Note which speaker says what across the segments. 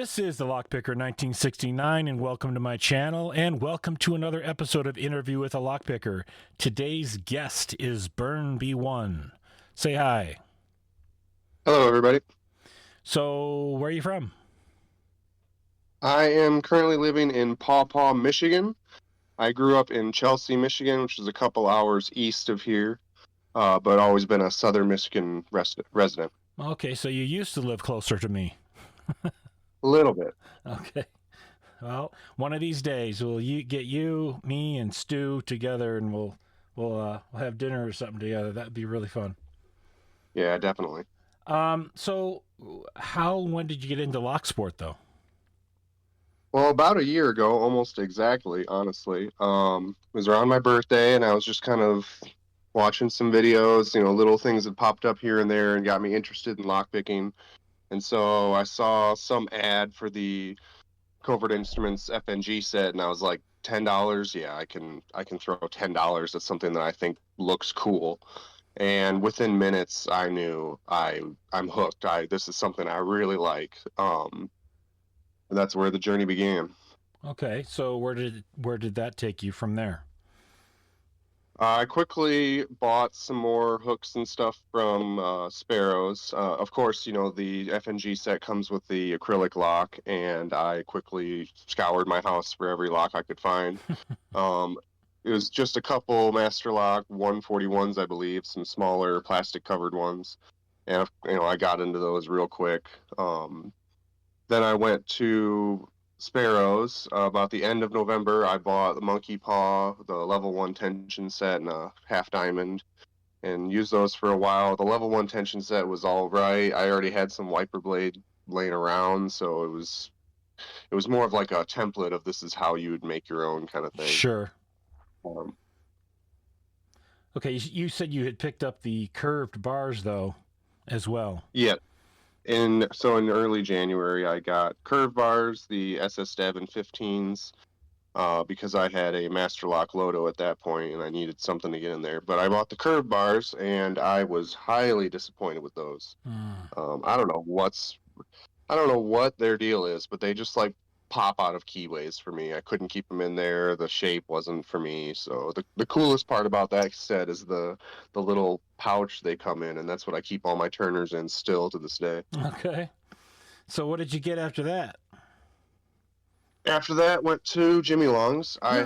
Speaker 1: This is the Lockpicker 1969, and welcome to my channel, and welcome to another episode of Interview with a Lockpicker. Today's guest is BurnB1. Say hi.
Speaker 2: Hello, everybody.
Speaker 1: So, where are you from?
Speaker 2: I am currently living in Paw Paw, Michigan. I grew up in Chelsea, Michigan, which is a couple hours east of here, but always been a Southern Michigan resident.
Speaker 1: Okay, so you used to live closer to me.
Speaker 2: A little bit.
Speaker 1: Okay. Well, one of these days we'll get you, me, and Stu together, and we'll have dinner or something together. That'd be really fun.
Speaker 2: Yeah, definitely.
Speaker 1: So when did you get into Locksport though?
Speaker 2: Well, about a year ago, almost exactly, honestly. It was around my birthday, and I was just kind of watching some videos, little things that popped up here and there and got me interested in lockpicking. And so I saw some ad for the Covert Instruments FNG set, and I was like, $10? Yeah, I can throw $10 at something that I think looks cool. And within minutes, I knew I'm hooked. This is something I really like. And that's where the journey began.
Speaker 1: Okay, so where did that take you from there?
Speaker 2: I quickly bought some more hooks and stuff from Sparrows. Of course, the FNG set comes with the acrylic lock, and I quickly scoured my house for every lock I could find. Um, it was just a couple Master Lock 141s, I believe, some smaller plastic covered ones, and I got into those real quick. Then I went to Sparrows. About the end of November, I bought the Monkey Paw, the level 1 tension set, and a half diamond, and used those for a while. The level 1 tension set was all right. I already had some wiper blade laying around, so it was more of like a template of this is how you would make your own kind of thing.
Speaker 1: Sure.
Speaker 2: Um,
Speaker 1: Okay, you said you had picked up the curved bars though, as well.
Speaker 2: yeah, in early January, I got curve bars, the SS Devon 15s, because I had a Master Lock Loto at that point and I needed something to get in there. But I bought the curve bars and I was highly disappointed with those.
Speaker 1: Mm.
Speaker 2: I don't know what their deal is, but they just like pop out of keyways for me. I couldn't keep them in there. The shape wasn't for me. So the coolest part about that set is the little pouch they come in, and that's what I keep all my turners in still to this day.
Speaker 1: Okay. So what did you get after that?
Speaker 2: After that, went to Jimmy Long's. I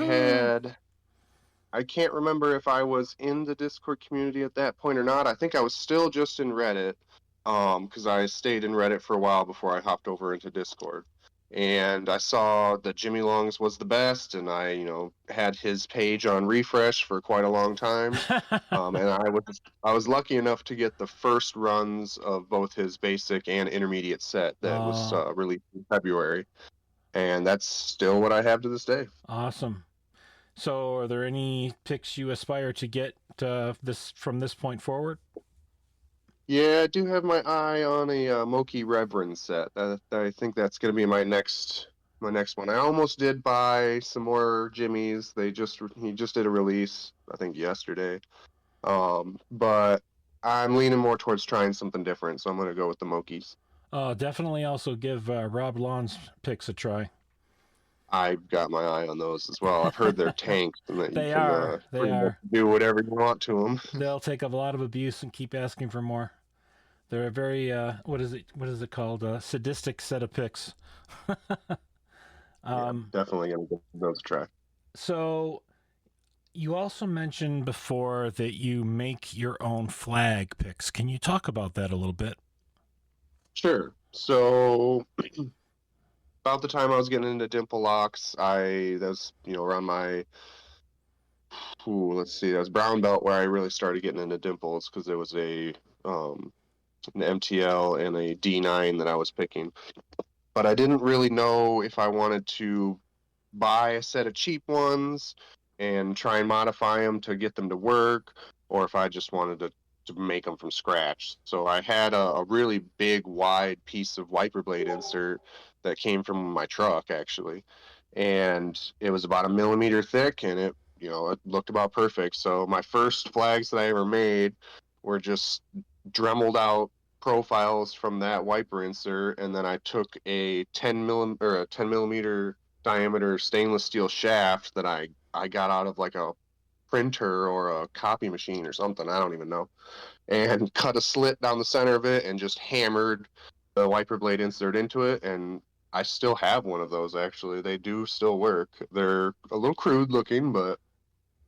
Speaker 2: can't remember if I was in the Discord community at that point or not. I think I was still just in Reddit, because I stayed in Reddit for a while before I hopped over into Discord. And I saw that Jimmy Long's was the best, and I, had his page on refresh for quite a long time. And I was lucky enough to get the first runs of both his basic and intermediate set that was
Speaker 1: Oh,
Speaker 2: released in February, and that's still what I have to this day.
Speaker 1: awesome. So are there any picks you aspire to get this from this point forward?
Speaker 2: Yeah, I do have my eye on a Moki Reverend set. I think that's going to be my next one. I almost did buy some more Jimmys. He just did a release, I think yesterday. But I'm leaning more towards trying something different, so I'm going to go with the Mokis.
Speaker 1: Definitely also give Rob Lawn's picks a try.
Speaker 2: I've got my eye on those as well. I've heard they're tanks and that you
Speaker 1: They
Speaker 2: can
Speaker 1: are. They
Speaker 2: pretty much
Speaker 1: are.
Speaker 2: do whatever you want to them.
Speaker 1: They'll take up a lot of abuse and keep asking for more. They're a very what is it called? Sadistic set of picks.
Speaker 2: Yeah,
Speaker 1: um,
Speaker 2: definitely going to give those a try.
Speaker 1: so you also mentioned before that you make your own flag picks. Can you talk about that a little bit?
Speaker 2: Sure. So about the time I was getting into dimple locks, that was around my let's see, that was brown belt where I really started getting into dimples because there was an MTL and a D9 that I was picking, but I didn't really know if I wanted to buy a set of cheap ones and try and modify them to get them to work, or if I just wanted to make them from scratch. So I had a really big, wide piece of wiper blade insert that came from my truck, actually. And it was about a millimeter thick, and it looked about perfect. So my first flags that I ever made were just dremeled out profiles from that wiper insert, and then I took a 10 millimeter diameter stainless steel shaft that I got out of like a printer or a copy machine or something. I don't even know, and cut a slit down the center of it and just hammered the wiper blade insert into it. And I still have one of those actually. They do still work. They're a little crude looking, but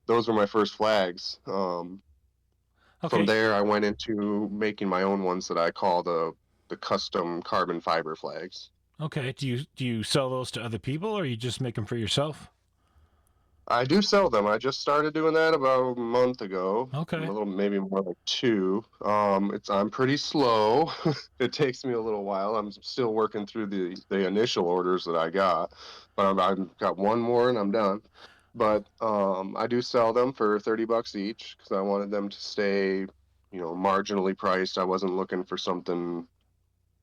Speaker 2: those were my first flags. From
Speaker 1: Okay.
Speaker 2: there, I went into making my own ones that I call the custom carbon fiber flags.
Speaker 1: Okay. Do you sell those to other people, or you just make them for yourself?
Speaker 2: I do sell them. I just started doing that about a month ago, a
Speaker 1: Okay.
Speaker 2: little maybe more like two. I'm pretty slow. It takes me a little while. I'm still working through the initial orders that I got, but I've got one more and I'm done. But I do sell them for $30 each because I wanted them to stay, marginally priced. I wasn't looking for something,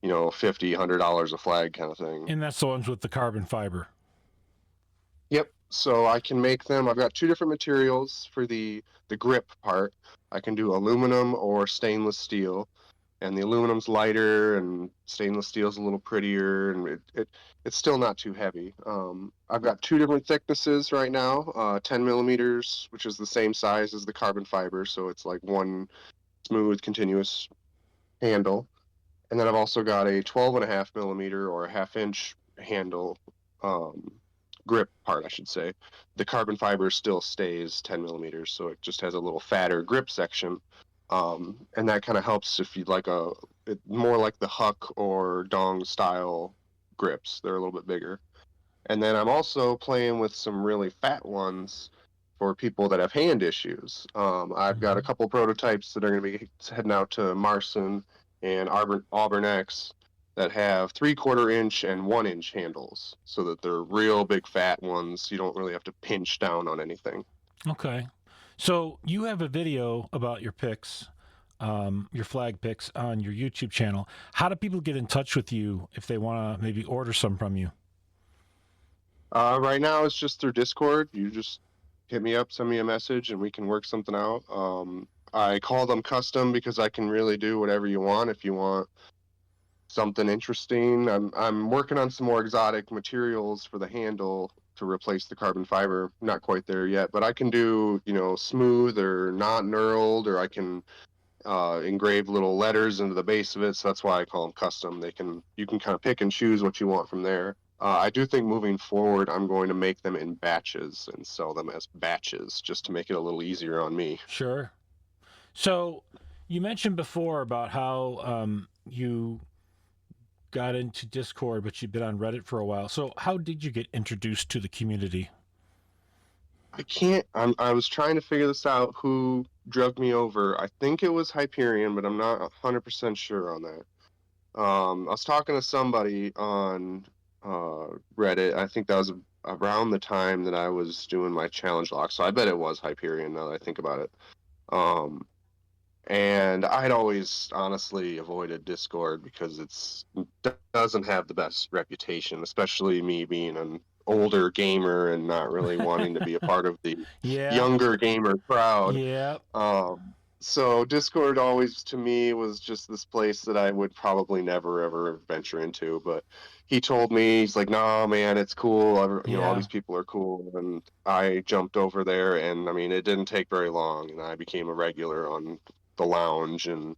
Speaker 2: $50, $100 a flag kind of thing.
Speaker 1: And that's the ones with the carbon fiber.
Speaker 2: Yep. So I can make them. I've got two different materials for the grip part. I can do aluminum or stainless steel, and the aluminum's lighter, and stainless steel's a little prettier, and it's still not too heavy. I've got two different thicknesses right now. 10 millimeters, which is the same size as the carbon fiber, so it's like one smooth, continuous handle. And then I've also got a 12.5 millimeter or a half-inch handle, um, grip part, I should say. The carbon fiber still stays 10 millimeters, so it just has a little fatter grip section. And that kind of helps if you'd like more like the Huck or Dong style grips. They're a little bit bigger. And then I'm also playing with some really fat ones for people that have hand issues. I've got a
Speaker 1: Mm-hmm.
Speaker 2: couple prototypes that are going to be heading out to Marson and Auburn X that have 3/4 inch and 1 inch handles so that they're real big fat ones. You don't really have to pinch down on anything.
Speaker 1: Okay. So you have a video about your picks, your flag picks on your YouTube channel. How do people get in touch with you if they want to maybe order some from you?
Speaker 2: Right now, it's just through Discord. You just hit me up, send me a message, and we can work something out. I call them custom because I can really do whatever you want. If you want something interesting, I'm working on some more exotic materials for the handle to replace the carbon fiber. Not quite there yet, but I can do smooth or not knurled, or I can engrave little letters into the base of it. So that's why I call them custom. You can kind of pick and choose what you want from there. I do think moving forward, I'm going to make them in batches and sell them as batches just to make it a little easier on me.
Speaker 1: Sure. So you mentioned before about how you got into Discord, but you've been on Reddit for a while. So how did you get introduced to the community?
Speaker 2: I can't. I was trying to figure this out. Who drug me over? I think it was Hyperion, but I'm not 100% sure on that. I was talking to somebody on Reddit. I think that was around the time that I was doing my challenge lock, so I bet it was Hyperion now that I think about it. Um, and I'd always honestly avoided Discord because doesn't have the best reputation, especially me being an older gamer and not really wanting to be a part of the
Speaker 1: Yeah.
Speaker 2: younger gamer crowd.
Speaker 1: Yeah.
Speaker 2: So Discord always to me was just this place that I would probably never ever venture into. But he told me, he's like, "No, man, it's cool. All
Speaker 1: Yeah.
Speaker 2: these people are cool." And I jumped over there, and I mean, it didn't take very long, and I became a regular on the lounge and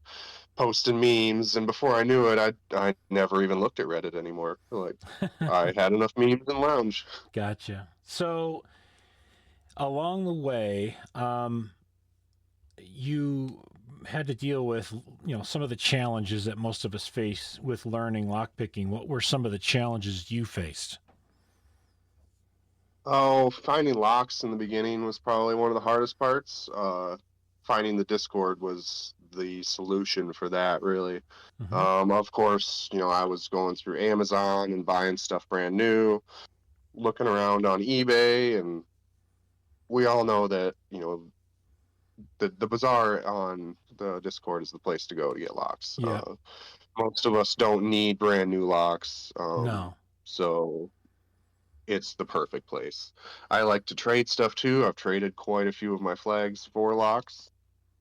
Speaker 2: posting memes. And before I knew it, I never even looked at Reddit anymore. Like I had enough memes in lounge.
Speaker 1: Gotcha. So along the way, you had to deal with some of the challenges that most of us face with learning lockpicking. What were some of the challenges you faced?
Speaker 2: Oh, finding locks in the beginning was probably one of the hardest parts. Finding the Discord was the solution for that, really.
Speaker 1: Mm-hmm.
Speaker 2: Of course, I was going through Amazon and buying stuff brand new, looking around on eBay, and we all know that, the bazaar on the Discord is the place to go to get locks.
Speaker 1: Yeah.
Speaker 2: Most of us don't need brand new locks,
Speaker 1: No.
Speaker 2: so it's the perfect place. I like to trade stuff too. I've traded quite a few of my flags for locks,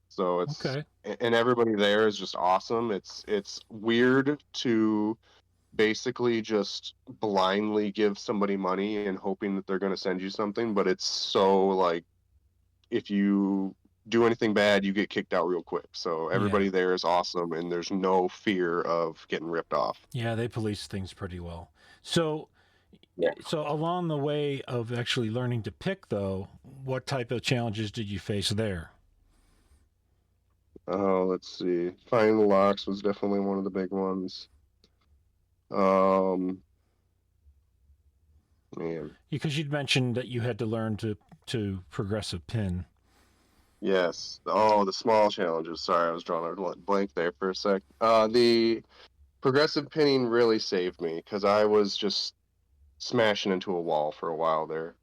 Speaker 2: so
Speaker 1: Okay.
Speaker 2: and everybody there is just awesome. It's weird to basically just blindly give somebody money and hoping that they're going to send you something, but it's so like if you do anything bad, you get kicked out real quick. So
Speaker 1: Yeah.
Speaker 2: everybody there is awesome, and there's no fear of getting ripped off.
Speaker 1: Yeah, they police things pretty well. So,
Speaker 2: Yeah.
Speaker 1: so along the way of actually learning to pick, though, what type of challenges did you face there?
Speaker 2: Oh, let's see. Finding the locks was definitely one of the big ones. Um, Man,
Speaker 1: Because you'd mentioned that you had to learn to progressive pin.
Speaker 2: yes. Oh, the small challenges. Sorry, I was drawing a blank there for a sec. The progressive pinning really saved me because I was just smashing into a wall for a while there.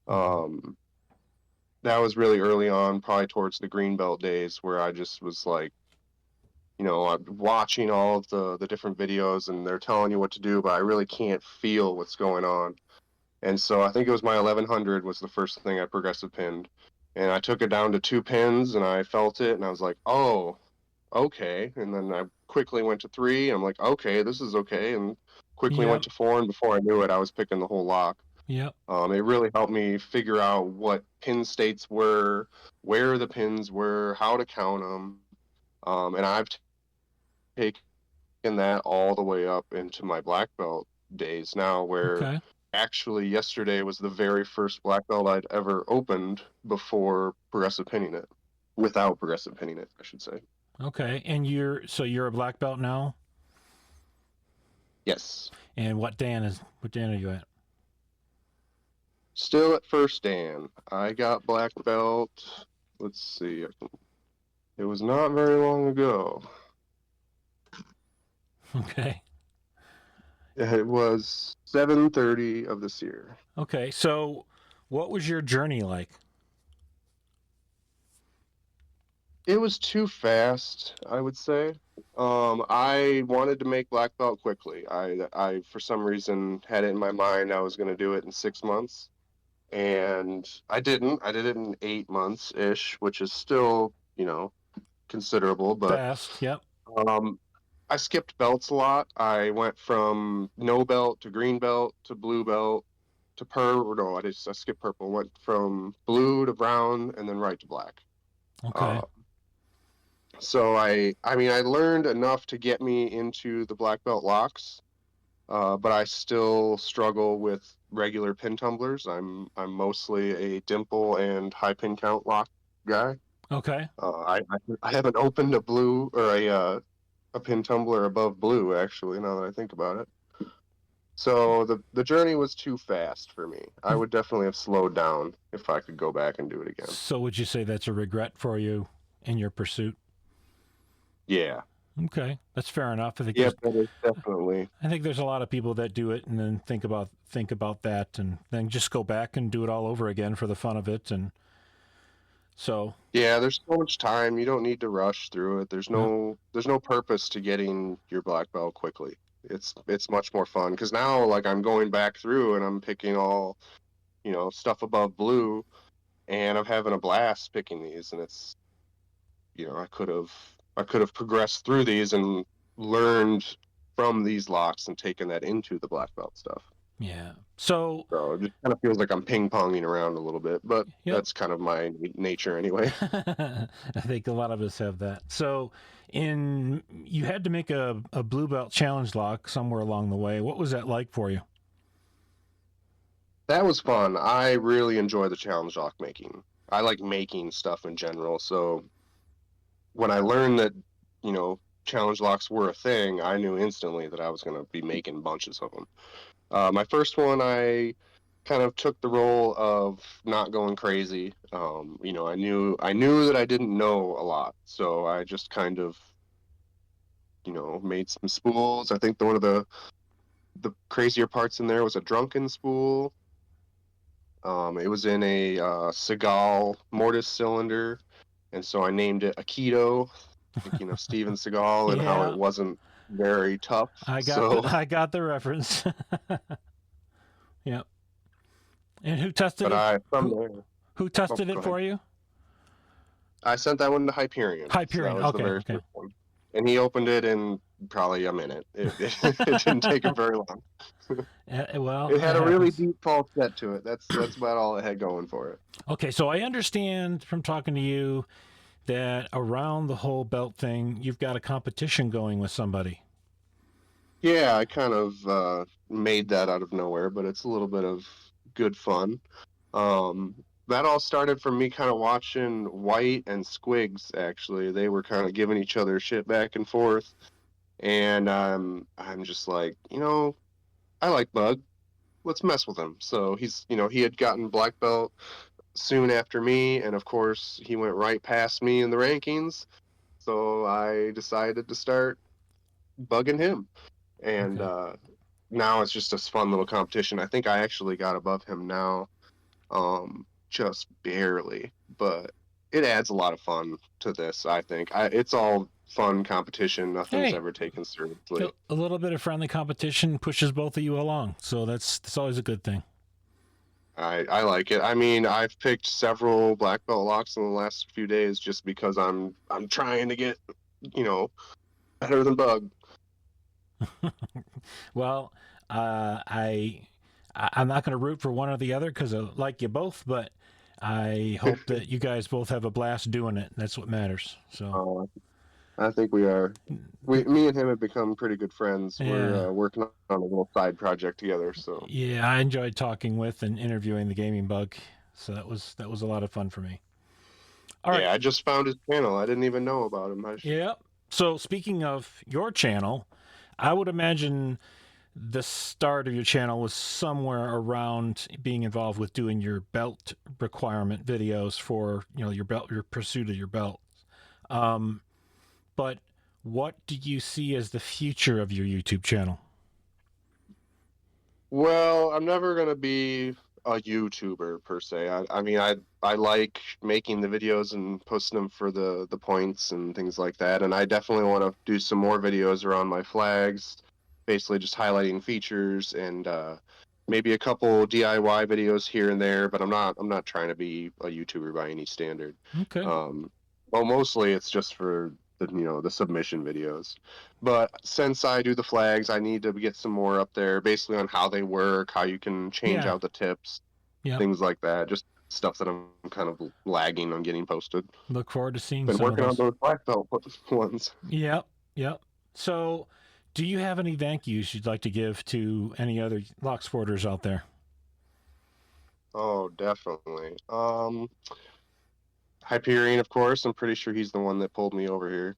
Speaker 1: Mm-hmm.
Speaker 2: Um, that was really early on, probably towards the green belt days, where I just was like, I'm watching all of the different videos and they're telling you what to do, but I really can't feel what's going on. And so I think it was my 1100 was the first thing I progressive pinned, and I took it down to 2 pins and I felt it and I was like, oh, okay. And then I quickly went to 3. I'm like, okay, this is okay, and quickly went
Speaker 1: Yep.
Speaker 2: to 4. And before I knew it, I was picking the whole lock.
Speaker 1: Yep.
Speaker 2: It really helped me figure out what pin states were, where the pins were, how to count them. And I've taken that all the way up into my black belt days now, where
Speaker 1: Okay.
Speaker 2: actually yesterday was the very first black belt I'd ever opened before progressive pinning it, without progressive pinning it, I should say.
Speaker 1: Okay. And you're a black belt now.
Speaker 2: Yes.
Speaker 1: And what dan are you at?
Speaker 2: Still at first Dan. I got black belt. Let's see. It was not very long ago.
Speaker 1: Okay.
Speaker 2: It was 7:30 of this year.
Speaker 1: Okay. So, what was your journey like?
Speaker 2: It was too fast, I would say. I wanted to make black belt quickly. I for some reason had it in my mind I was going to do it in 6 months, and I didn't. I did it in 8 months ish, which is still, considerable. But
Speaker 1: Fast. Yep.
Speaker 2: um, I skipped belts a lot. I went from no belt to green belt to blue belt to purple. No, I skipped purple. Went from blue to brown and then right to black. Uh,
Speaker 1: Okay.
Speaker 2: so I mean, I learned enough to get me into the black belt locks, but I still struggle with regular pin tumblers. I'm mostly a dimple and high pin count lock guy.
Speaker 1: Okay.
Speaker 2: I haven't opened a blue or a pin tumbler above blue, actually, now that I think about it. So the journey was too fast for me. I would definitely have slowed down if I could go back and do it again.
Speaker 1: So, would you say that's a regret for you in your pursuit?
Speaker 2: Yeah.
Speaker 1: Okay, that's fair enough.
Speaker 2: Yep, that is definitely.
Speaker 1: I think there's a lot of people that do it and then think about that and then just go back and do it all over again for the fun of it. And so,
Speaker 2: Yeah, there's so much time. You don't need to rush through it. There's
Speaker 1: yeah.
Speaker 2: no purpose to getting your black belt quickly. It's much more fun because now like I'm going back through and I'm picking all, stuff above blue, and I'm having a blast picking these, and it's, I could have progressed through these and learned from these locks and taken that into the black belt stuff.
Speaker 1: Yeah. So,
Speaker 2: So it just kind of feels like I'm ping ponging around a little bit, but
Speaker 1: yep.
Speaker 2: that's kind of my nature anyway.
Speaker 1: I think a lot of us have that. So, in you had to make a blue belt challenge lock somewhere along the way. What was that like for you?
Speaker 2: That was fun. I really enjoy the challenge lock making. I like making stuff in general. So when I learned that, you know, challenge locks were a thing, I knew instantly that I was going to be making bunches of them. My first one, I kind of took the role of not going crazy. I knew that I didn't know a lot, so I just kind of, made some spools. I think one of the crazier parts in there was a drunken spool. It was in a Seagal mortise cylinder, and so I named it Aikido, thinking of Steven Seagal and how it
Speaker 1: Yeah,
Speaker 2: wasn't very tough. So,
Speaker 1: I got the reference. Yep. And who tested
Speaker 2: but
Speaker 1: it?
Speaker 2: I from
Speaker 1: Who
Speaker 2: there.
Speaker 1: who
Speaker 2: Oh,
Speaker 1: tested
Speaker 2: go
Speaker 1: it
Speaker 2: ahead.
Speaker 1: for you?
Speaker 2: I sent that one to Hyperion, so that
Speaker 1: Hyperion.
Speaker 2: was the
Speaker 1: Okay,
Speaker 2: very
Speaker 1: okay,
Speaker 2: first one, and he opened it in probably a minute. It didn't take him very long.
Speaker 1: well,
Speaker 2: It had
Speaker 1: it
Speaker 2: a really
Speaker 1: happens.
Speaker 2: deep false set to it. That's about all it had going for it.
Speaker 1: Okay, so I understand from talking to you that around the whole belt thing, you've got a competition going with somebody.
Speaker 2: Yeah, I kind of made that out of nowhere, but it's a little bit of good fun. That all started from me kind of watching White and Squigs. Actually, they were kind of giving each other shit back and forth, and I'm just like, I like Bug. Let's mess with him. So he had gotten black belt soon after me, and of course he went right past me in the rankings. So I decided to start bugging him, and
Speaker 1: Okay.
Speaker 2: now it's just a fun little competition. I think I actually got above him now, just barely, but it adds a lot of fun to this. I think it's all fun competition. Nothing's
Speaker 1: Hey,
Speaker 2: ever taken seriously.
Speaker 1: a little bit of friendly competition pushes both of you along, so that's always a good thing.
Speaker 2: I like it. I mean, I've picked several black belt locks in the last few days just because I'm trying to get, you know, better than Bug.
Speaker 1: Well, I'm not going to root for one or the other because I like you both, but I hope that you guys both have a blast doing it. That's what matters. So,
Speaker 2: Uh, I think we are. Me and him have become pretty good friends.
Speaker 1: yeah,
Speaker 2: We're working on a little side project together. So
Speaker 1: yeah, I enjoyed talking with and interviewing the gaming bug. So that was a lot of fun for me. All right,
Speaker 2: yeah, I just found his channel. I didn't even know about him.
Speaker 1: yeah. So speaking of your channel, I would imagine the start of your channel was somewhere around being involved with doing your belt requirement videos for your belt, your pursuit of your belt. Um, but what do you see as the future of your YouTube channel?
Speaker 2: Well, I'm never gonna be a YouTuber per se. I mean, I like making the videos and posting them for the points and things like that. And I definitely want to do some more videos around my flags, basically just highlighting features and maybe a couple DIY videos here and there. But I'm not trying to be a YouTuber by any standard.
Speaker 1: Okay.
Speaker 2: Um, well, mostly it's just for the submission videos. But since I do the flags, I need to get some more up there, basically on how they work, how you can change
Speaker 1: Yeah.
Speaker 2: out the tips,
Speaker 1: Yep.
Speaker 2: things like that. Just stuff that I'm kind of lagging on getting posted.
Speaker 1: Look forward to seeing
Speaker 2: Been
Speaker 1: some of
Speaker 2: working on
Speaker 1: those.
Speaker 2: those black belt ones.
Speaker 1: Yep. Yep. So, do you have any thank yous you'd like to give to any other lock sporters out there?
Speaker 2: Oh, definitely. Hyperion, of course. I'm pretty sure he's the one that pulled me over here.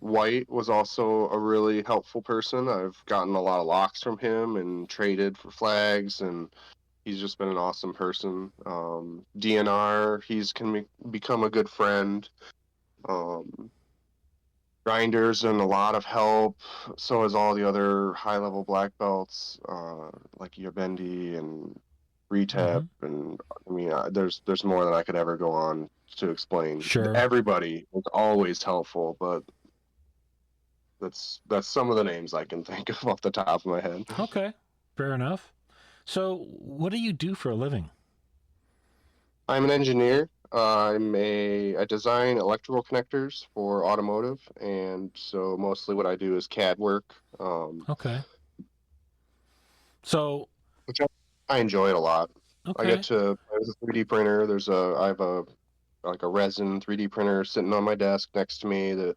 Speaker 2: White was also a really helpful person. I've gotten a lot of locks from him and traded for flags, and he's just been an awesome person. DNR, he's become a good friend. Um, Grinder's done a lot of help. So has all the other high level black belts, like Yabendi and Retap,
Speaker 1: Mm-hmm.
Speaker 2: and I mean, there's more than I could ever go on to explain.
Speaker 1: Sure.
Speaker 2: Everybody is always helpful, but that's some of the names I can think of off the top of my head.
Speaker 1: Okay. Fair enough. So, what do you do for a living?
Speaker 2: I'm an engineer. I design electrical connectors for automotive, and so mostly what I do is CAD work,
Speaker 1: Okay. So,
Speaker 2: which I enjoy it a lot. I get
Speaker 1: okay.
Speaker 2: to play with a 3D printer. I have a like a resin 3D printer sitting on my desk next to me that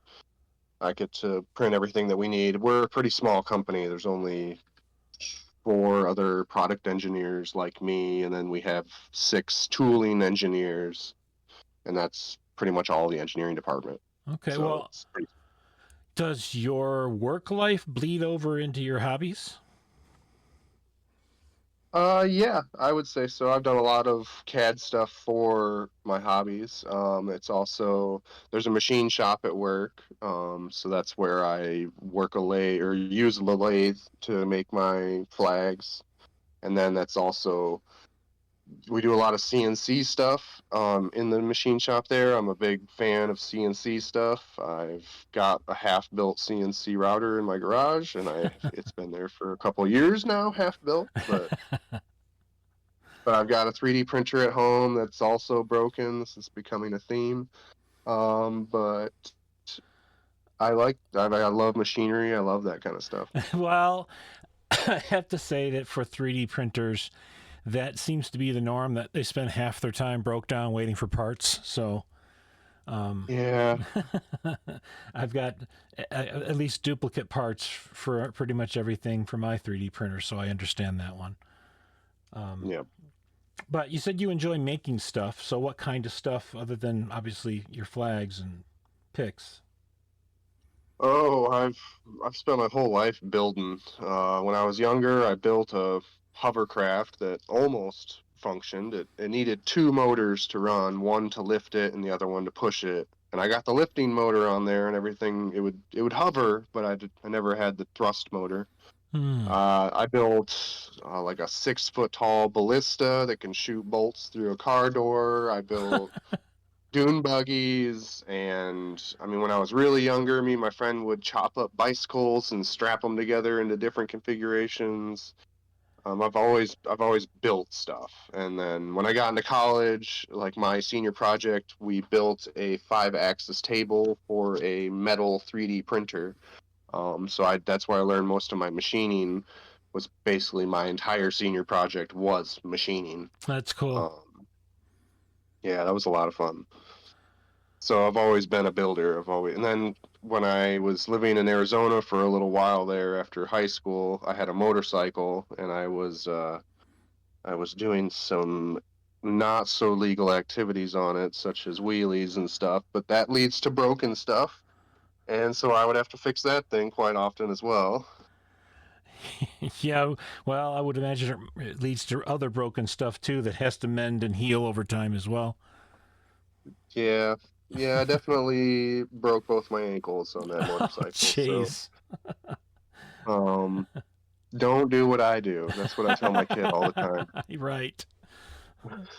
Speaker 2: I get to print everything that we need. We're a pretty small company. There's only four other product engineers like me, and then we have six tooling engineers, and that's pretty much all the engineering department.
Speaker 1: Okay.
Speaker 2: So
Speaker 1: Well,
Speaker 2: it's pretty.
Speaker 1: does your work life bleed over into your hobbies?
Speaker 2: Yeah, I would say so. I've done a lot of CAD stuff for my hobbies. It's also there's a machine shop at work, so that's where I work a lathe or use the lathe to make my flags, and then that's also we do a lot of CNC stuff in the machine shop there. I'm a big fan of CNC stuff. I've got a half-built CNC router in my garage, and it's been there for a couple years now, half built, but I've got a 3D printer at home that's also broken. This is becoming a theme. But I love machinery. I love that kind of stuff.
Speaker 1: Well, I have to say that for 3D printers, that seems to be the norm, that they spend half their time broke down waiting for parts. So um,
Speaker 2: Yeah,
Speaker 1: I've got at least duplicate parts for pretty much everything for my 3D printer, so I understand that one. Um,
Speaker 2: yeah.
Speaker 1: but you said you enjoy making stuff. So what kind of stuff, other than obviously your flags and pics?
Speaker 2: Oh, I've spent my whole life building. When I was younger, I built a hovercraft that almost functioned. It needed two motors to run, one to lift it and the other one to push it. And I got the lifting motor on there and everything. It would hover, but I never had the thrust motor.
Speaker 1: Hmm.
Speaker 2: I built like a 6 foot tall ballista that can shoot bolts through a car door. I built dune buggies, and I mean, when I was really younger, me and my friend would chop up bicycles and strap them together into different configurations. I've always built stuff, and then when I got into college, like my senior project, we built a 5-axis table for a metal 3D printer. So that's where I learned most of my machining. Was basically my entire senior project was machining.
Speaker 1: That's cool.
Speaker 2: Yeah, that was a lot of fun. So I've always been a builder. And then when I was living in Arizona for a little while there after high school, I had a motorcycle and I was doing some not so legal activities on it, such as wheelies and stuff, but that leads to broken stuff. And so I would have to fix that thing quite often as well.
Speaker 1: Yeah, well, I would imagine it leads to other broken stuff too that has to mend and heal over time as well.
Speaker 2: Yeah. Yeah, I definitely broke both my ankles on that
Speaker 1: Oh,
Speaker 2: motorcycle. So,
Speaker 1: jeez.
Speaker 2: um, don't do what I do. That's what I tell my kid all the time.
Speaker 1: Right.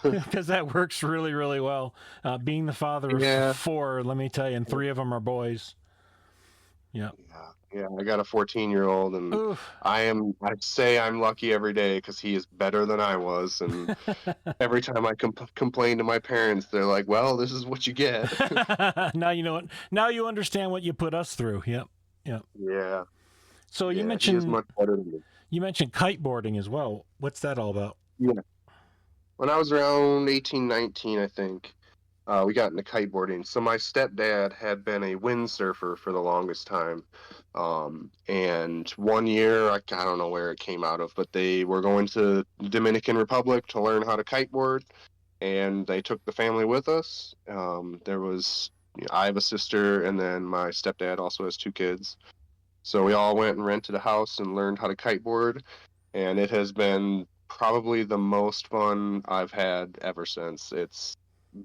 Speaker 1: Because that works really, really well. Being the father of
Speaker 2: Yeah,
Speaker 1: four, let me tell you, and three of them are boys. Yeah.
Speaker 2: yeah. I got a 14-year-old, and
Speaker 1: Oof.
Speaker 2: I'd say I'm lucky every day because he is better than I was. And every time I complain to my parents, they're like, "Well, this is what you get."
Speaker 1: Now you know what. Now you understand what you put us through. Yep. Yep.
Speaker 2: Yeah,
Speaker 1: So
Speaker 2: yeah. He is much better than me.
Speaker 1: you mentioned kiteboarding as well. What's that all about?
Speaker 2: Yeah. When I was around 18, 19, I think, we got into kiteboarding. So my stepdad had been a windsurfer for the longest time. And one year, I don't know where it came out of, but they were going to the Dominican Republic to learn how to kiteboard, and they took the family with us. I have a sister, and then my stepdad also has two kids. So we all went and rented a house and learned how to kiteboard, and it has been probably the most fun I've had ever since.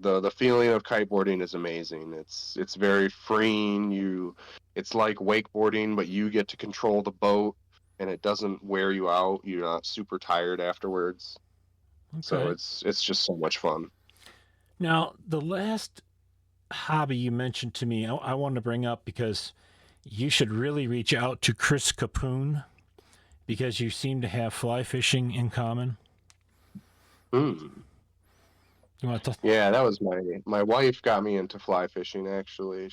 Speaker 2: The feeling of kiteboarding is amazing. It's very freeing. It's like wakeboarding, but you get to control the boat, and it doesn't wear you out. You're not super tired afterwards. So
Speaker 1: Okay.
Speaker 2: it's just so much fun.
Speaker 1: Now, the last hobby you mentioned to me, I wanted to bring up because you should really reach out to Chris Capoon because you seem to have fly fishing in common.
Speaker 2: Hmm.
Speaker 1: You want to?
Speaker 2: Yeah, that was my wife got me into fly fishing actually.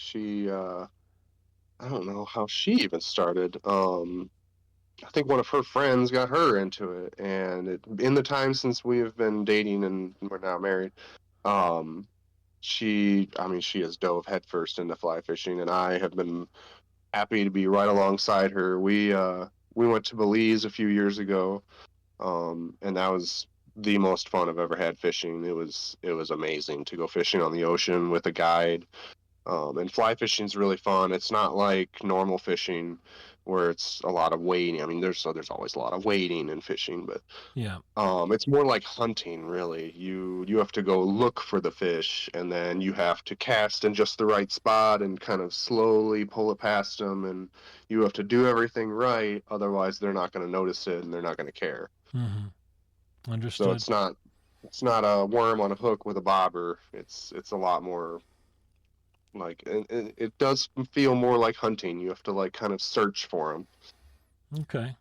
Speaker 2: I don't know how she even started. I think one of her friends got her into it, and in the time since we have been dating and we're not married, um, I mean, she has dove headfirst into fly fishing, and I have been happy to be right alongside her. We went to Belize a few years ago, and that was the most fun I've ever had fishing. It was amazing to go fishing on the ocean with a guide. And fly fishing is really fun. It's not like normal fishing where it's a lot of wading. I mean, there's always a lot of wading in fishing, but
Speaker 1: Yeah.
Speaker 2: it's more like hunting, really. You have to go look for the fish, and then you have to cast in just the right spot and kind of slowly pull it past them, and you have to do everything right, otherwise they're not going to notice it and they're not going to care.
Speaker 1: Mm-hmm.
Speaker 2: So
Speaker 1: Understood.
Speaker 2: it's not a worm on a hook with a bobber. It's a lot more like it does feel more like hunting. You have to like kind of search for them,
Speaker 1: Okay.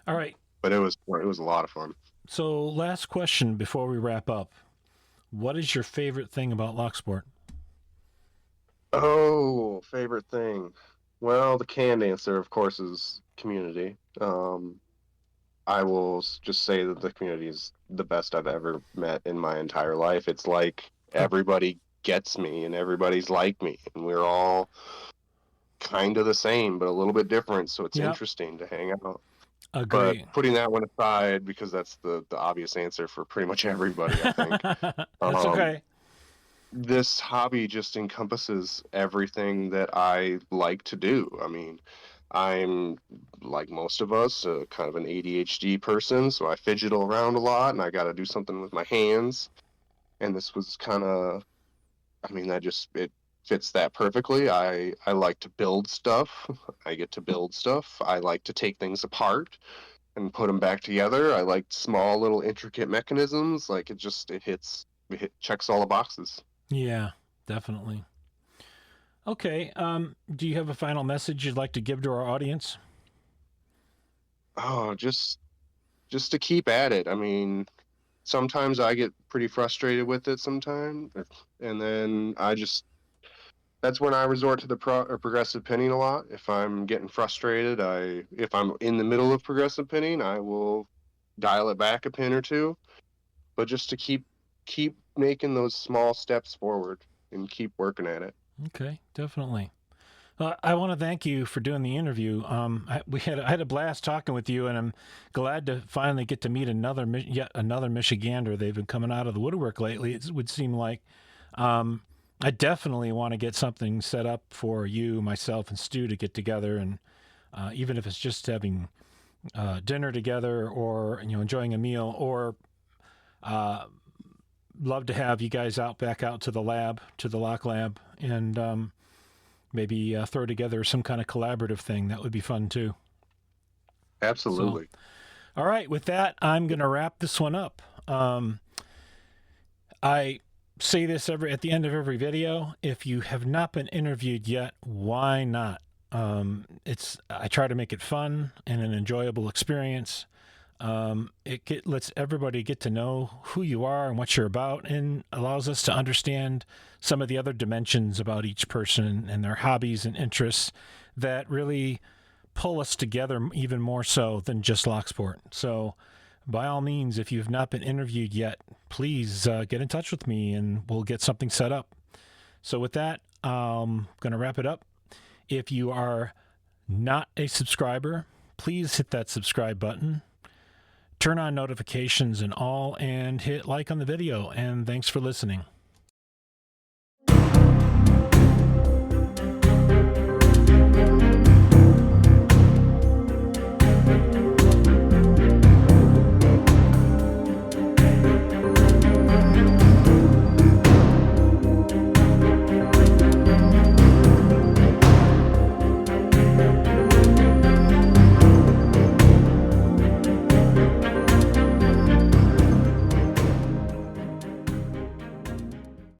Speaker 1: All right.
Speaker 2: but it was a lot of fun.
Speaker 1: So, last question before we wrap up. What is your favorite thing about Locksport?
Speaker 2: Oh, favorite thing. Well, the canned answer, of course, is community. I will just say that the community is the best I've ever met in my entire life. It's like everybody gets me and everybody's like me, and we're all kind of the same, but a little bit different. So it's
Speaker 1: Yep,
Speaker 2: interesting to hang out. But
Speaker 1: agree.
Speaker 2: putting that one aside, because that's the obvious answer for pretty much everybody, I think.
Speaker 1: That's
Speaker 2: Um,
Speaker 1: okay.
Speaker 2: this hobby just encompasses everything that I like to do. I mean, I'm like most of us, kind of an ADHD person, so I fidget around a lot and I got to do something with my hands. And this was kind of, I mean, that just it fits that perfectly. I like to build stuff. I get to build stuff. I like to take things apart and put them back together. I like small little intricate mechanisms. Like it checks all the boxes.
Speaker 1: Yeah, definitely. Okay. Do you have a final message you'd like to give to our audience?
Speaker 2: Oh, just to keep at it. I mean, sometimes I get pretty frustrated with it sometimes, and then that's when I resort to the progressive pinning a lot. If I'm getting frustrated, if I'm in the middle of progressive pinning, I will dial it back a pin or two, but just to keep making those small steps forward and keep working at it.
Speaker 1: Okay, definitely. I want to thank you for doing the interview. I had a blast talking with you, and I'm glad to finally get to meet yet another Michigander. They've been coming out of the woodwork lately. It would seem like. Um, I definitely want to get something set up for you, myself, and Stu to get together, and even if it's just having dinner together, or enjoying a meal, or uh, love to have you guys back out to the lab, to the lock lab, and maybe throw together some kind of collaborative thing. That would be fun too. So,
Speaker 2: Absolutely.
Speaker 1: all right, with that, I'm going to wrap this one up. I say this at the end of every video. If you have not been interviewed yet, why not? I try to make it fun and an enjoyable experience. Lets everybody get to know who you are and what you're about, and allows us to understand some of the other dimensions about each person and their hobbies and interests that really pull us together even more so than just Locksport. So, by all means, if you've not been interviewed yet, please get in touch with me and we'll get something set up. So, with that, I'm going to wrap it up. If you are not a subscriber, please hit that subscribe button, turn on notifications and all, and hit like on the video. And thanks for listening.